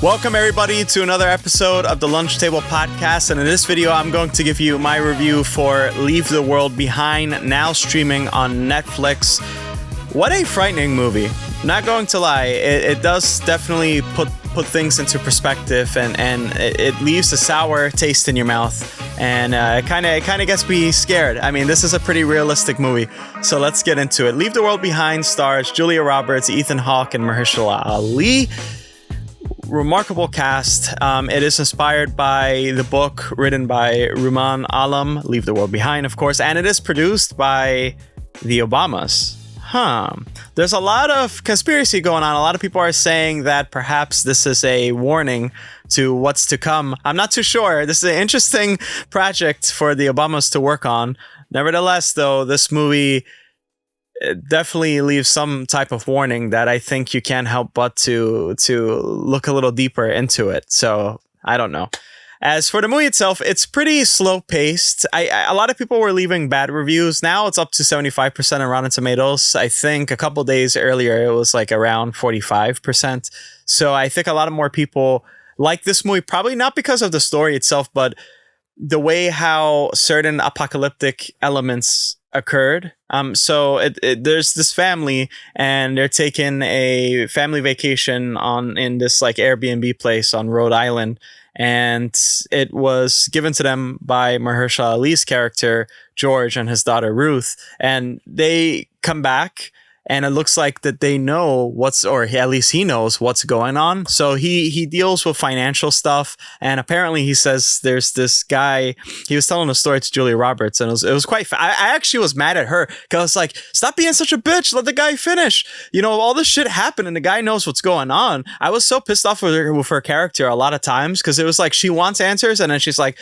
Welcome everybody to another episode of the Lunch Table Podcast, and in this video I'm going to give you my review for Leave the World Behind, now streaming on Netflix. What a frightening movie. Not going to lie, it does definitely put things into perspective, and it leaves a sour taste in your mouth, and it kind of gets me scared. I mean, this is a pretty realistic movie, so let's get into it. Leave the World Behind stars Julia Roberts, Ethan Hawke, and Mahershala Ali. Remarkable cast. It is inspired by the book written by Rumaan Alam, Leave the World Behind, of course, and it is produced by the Obamas. There's a lot of conspiracy going on. A lot of people are saying that perhaps this is a warning to what's to come. I'm not too sure. This is an interesting project for the Obamas to work on. Nevertheless, though, this movie definitely leaves some type of warning that I think you can't help but to look a little deeper into it. So I don't know. As for the movie itself, it's pretty slow paced. A lot of people were leaving bad reviews. Now it's up to 75% on Rotten Tomatoes. I think a couple days earlier it was like around 45%. So I think a lot of more people like this movie, probably not because of the story itself, but the way how certain apocalyptic elements occurred. So there's this family, and they're taking a family vacation in this like Airbnb place on Rhode Island, and it was given to them by Mahershala Ali's character George and his daughter Ruth, and they come back. And it looks like that they know at least he knows what's going on. So he deals with financial stuff. And apparently he says there's this guy, he was telling a story to Julia Roberts, and it was quite, I actually was mad at her because I was like, stop being such a bitch. Let the guy finish. You know, all this shit happened and the guy knows what's going on. I was so pissed off with her character a lot of times because it was like, she wants answers. And then she's like,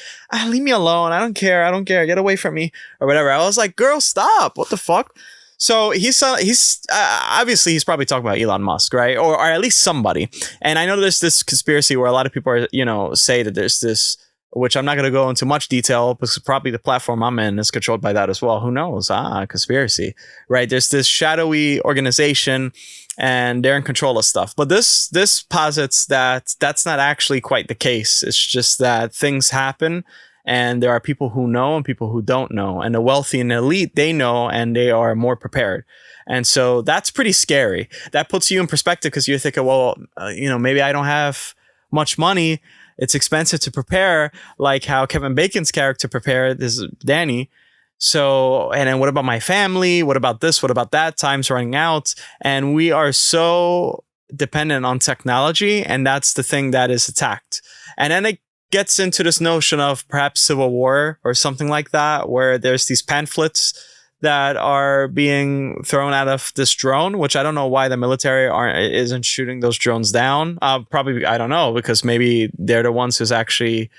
leave me alone. I don't care. Get away from me or whatever. I was like, girl, stop. What the fuck? So he's obviously he's probably talking about Elon Musk, right? Or at least somebody. And I know there's this conspiracy where a lot of people are, say that there's this, which I'm not going to go into much detail because probably the platform I'm in is controlled by that as well. Who knows? Conspiracy, right? There's this shadowy organization and they're in control of stuff. But this posits that that's not actually quite the case. It's just that things happen. And there are people who know and people who don't know. And the wealthy and the elite, they know and they are more prepared. And so that's pretty scary. That puts you in perspective because you're thinking, well, maybe I don't have much money. It's expensive to prepare, like how Kevin Bacon's character prepared. This is Danny. So, and then what about my family? What about this? What about that? Time's running out. And we are so dependent on technology. And that's the thing that is attacked. And then it gets into this notion of perhaps civil war or something like that, where there's these pamphlets that are being thrown out of this drone, which I don't know why the military isn't shooting those drones down. Probably, I don't know, because maybe they're the ones who's actually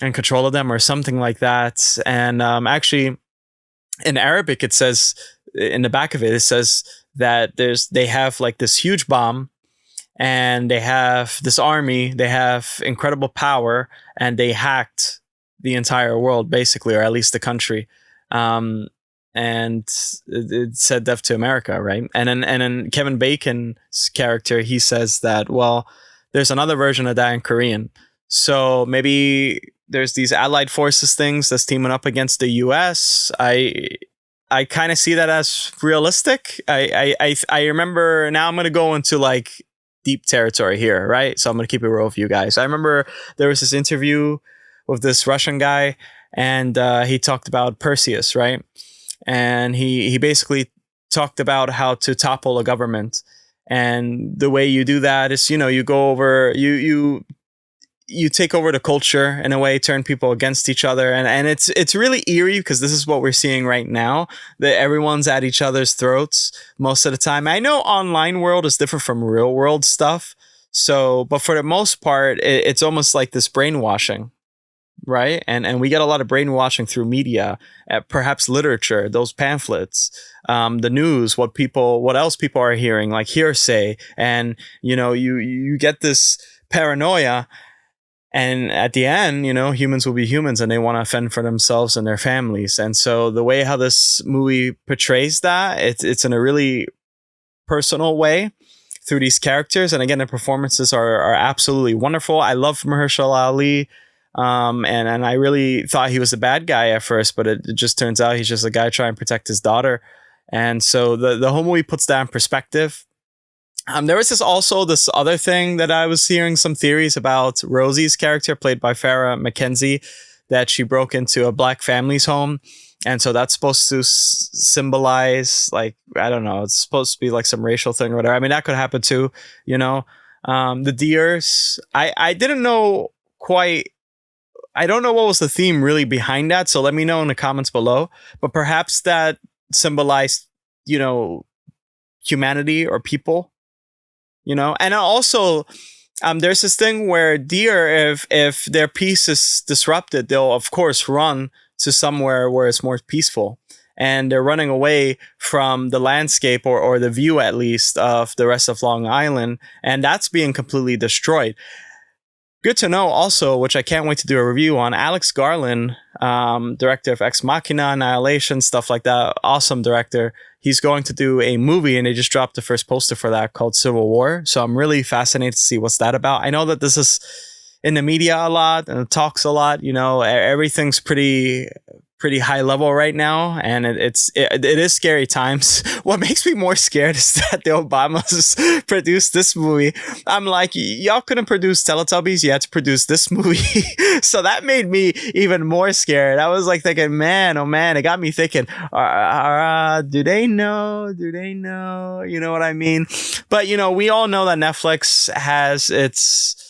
in control of them or something like that. And actually, in Arabic, it says, in the back of it, it says that they have like this huge bomb, and they have this army, they have incredible power, and they hacked the entire world, basically, or at least the country. And it said death to America, right? And then Kevin Bacon's character, he says that, well, there's another version of that in Korean. So maybe there's these allied forces things that's teaming up against the US. I kind of see that as realistic. I remember, now I'm going to go into like deep territory here, right? So I'm going to keep it real with you guys. I remember there was this interview with this Russian guy, and he talked about Perseus, right? And he basically talked about how to topple a government. And the way you do that is, you go over, you take over the culture in a way, turn people against each other. And it's really eerie because this is what we're seeing right now, that everyone's at each other's throats most of the time. I know online world is different from real world stuff. So, but for the most part, it's almost like this brainwashing, right? And we get a lot of brainwashing through media, perhaps literature, those pamphlets, the news, what else people are hearing, like hearsay. And, you get this paranoia. And at the end, humans will be humans and they want to fend for themselves and their families. And so the way how this movie portrays that, it's in a really personal way through these characters. And again, the performances are absolutely wonderful. I love Mahershala Ali. And I really thought he was a bad guy at first, but it just turns out he's just a guy trying to protect his daughter. And so the whole movie puts that in perspective. There was this other thing that I was hearing some theories about Rosie's character, played by Farrah McKenzie, that she broke into a black family's home. And so that's supposed to symbolize, like, I don't know, it's supposed to be like some racial thing or whatever. I mean, that could happen too, you know. The deers, I didn't know quite, I don't know what was the theme really behind that. So let me know in the comments below. But perhaps that symbolized, you know, humanity or people. You know, and also there's this thing where deer, if their peace is disrupted, they'll of course run to somewhere where it's more peaceful, and they're running away from the landscape or the view, at least, of the rest of Long Island, and that's being completely destroyed. Good to know also, which I can't wait to do a review on, Alex Garland, director of Ex Machina, Annihilation, stuff like that. Awesome director. He's going to do a movie, and they just dropped the first poster for that called Civil War. So I'm really fascinated to see what's that about. I know that this is in the media a lot and it talks a lot. You know, everything's pretty high level right now, and it is scary times. What makes me more scared is that the Obamas produced this movie. I'm like, y'all couldn't produce Teletubbies, you had to produce this movie. So that made me even more scared. I was like thinking, man, oh man, it got me thinking, do they know? You know what I mean? But you know, we all know that Netflix has its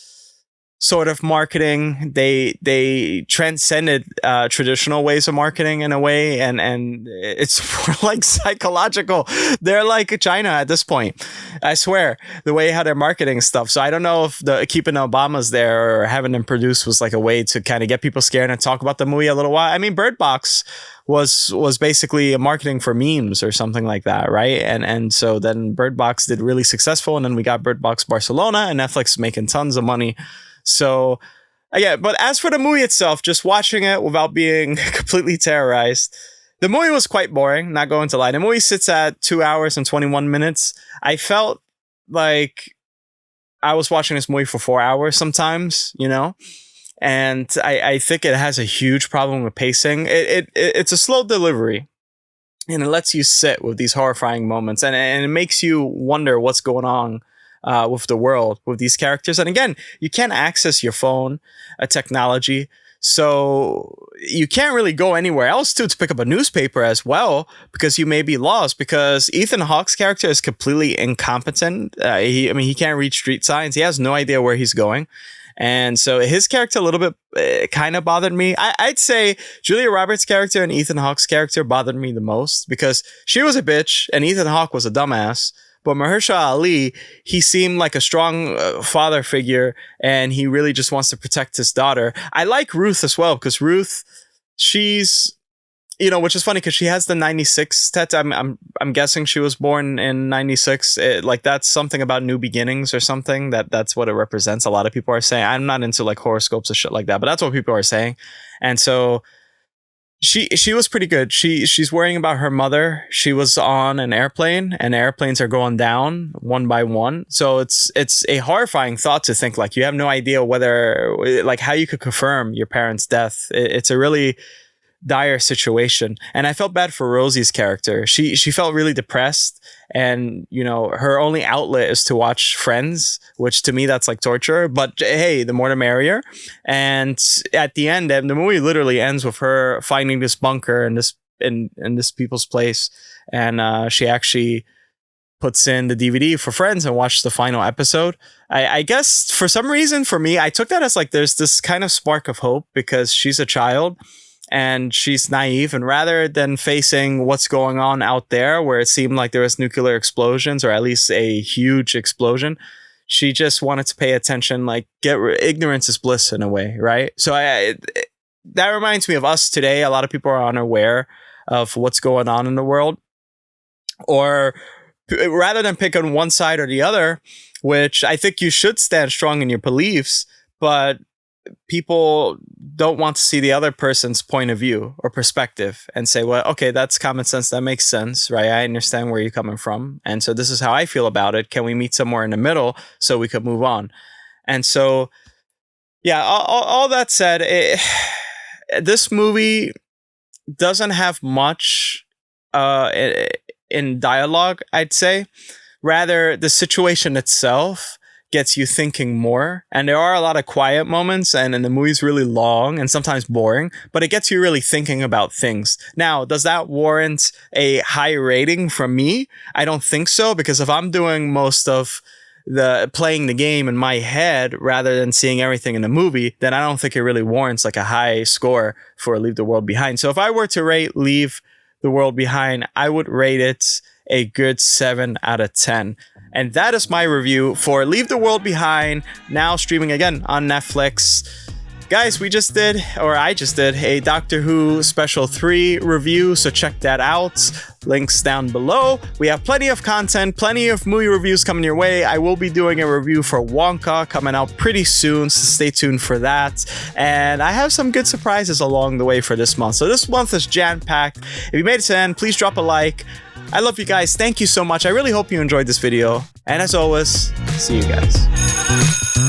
sort of marketing. They transcended traditional ways of marketing in a way, and it's more like psychological. They're like China at this point, I swear, the way how they're marketing stuff. So I don't know if keeping the Obamas there or having them produce was like a way to kind of get people scared and talk about the movie a little while. I mean, Bird Box was basically a marketing for memes or something like that, right? And so then Bird Box did really successful, and then we got Bird Box Barcelona, and Netflix is making tons of money. So, yeah, but as for the movie itself, just watching it without being completely terrorized, the movie was quite boring, not going to lie. The movie sits at 2 hours and 21 minutes. I felt like I was watching this movie for 4 hours sometimes, you know? And I think it has a huge problem with pacing. It's a slow delivery, and it lets you sit with these horrifying moments, and it makes you wonder what's going on with the world, with these characters. And again, you can't access your phone, technology, so you can't really go anywhere else to pick up a newspaper as well, because you may be lost, because Ethan Hawke's character is completely incompetent. He can't read street signs. He has no idea where he's going. And so his character a little bit kind of bothered me. I'd say Julia Roberts' character and Ethan Hawke's character bothered me the most, because she was a bitch and Ethan Hawke was a dumbass. But Mahershala Ali, he seemed like a strong father figure, and he really just wants to protect his daughter. I like Ruth as well, because Ruth, she's, you know, which is funny because she has the 96 tattoo. I'm guessing she was born in 96. Like, that's something about new beginnings or something. That's what it represents. A lot of people are saying. I'm not into like horoscopes or shit like that, but that's what people are saying. And so she was pretty good. She's worrying about her mother. She was on an airplane, and airplanes are going down one by one. So it's a horrifying thought to think, like, you have no idea whether, like, how you could confirm your parents' death. It's a really dire situation. And I felt bad for Rosie's character. She felt really depressed, and you know, her only outlet is to watch Friends, which to me, that's like torture, but hey, the more the merrier. And at the end, the movie literally ends with her finding this bunker in this people's place, and she actually puts in the DVD for Friends and watches the final episode. I guess for some reason, for me, I took that as like there's this kind of spark of hope, because she's a child and she's naive, and rather than facing what's going on out there where it seemed like there was nuclear explosions, or at least a huge explosion, she just wanted to pay attention, like ignorance is bliss in a way, right? So that reminds me of us today. A lot of people are unaware of what's going on in the world, or rather than pick on one side or the other, which I think you should stand strong in your beliefs, but people don't want to see the other person's point of view or perspective and say, well, okay, that's common sense. That makes sense, right? I understand where you're coming from. And so this is how I feel about it. Can we meet somewhere in the middle so we could move on? And so, yeah, all that said, this movie doesn't have much in dialogue, I'd say. Rather, the situation itself gets you thinking more. And there are a lot of quiet moments, and the movie's really long and sometimes boring, but it gets you really thinking about things. Now, does that warrant a high rating from me? I don't think so, because if I'm doing most of the playing the game in my head rather than seeing everything in the movie, then I don't think it really warrants like a high score for Leave the World Behind. So if I were to rate Leave the World Behind, I would rate it a good 7 out of 10. And that is my review for Leave the World Behind, now streaming again on Netflix. Guys, I just did a Doctor Who Special 3 review, so check that out. Links down below. We have plenty of content, plenty of movie reviews coming your way. I will be doing a review for Wonka coming out pretty soon, so stay tuned for that. And I have some good surprises along the way for this month. So this month is jam-packed. If you made it to the end, please drop a like. I love you guys. Thank you so much. I really hope you enjoyed this video. And as always, see you guys.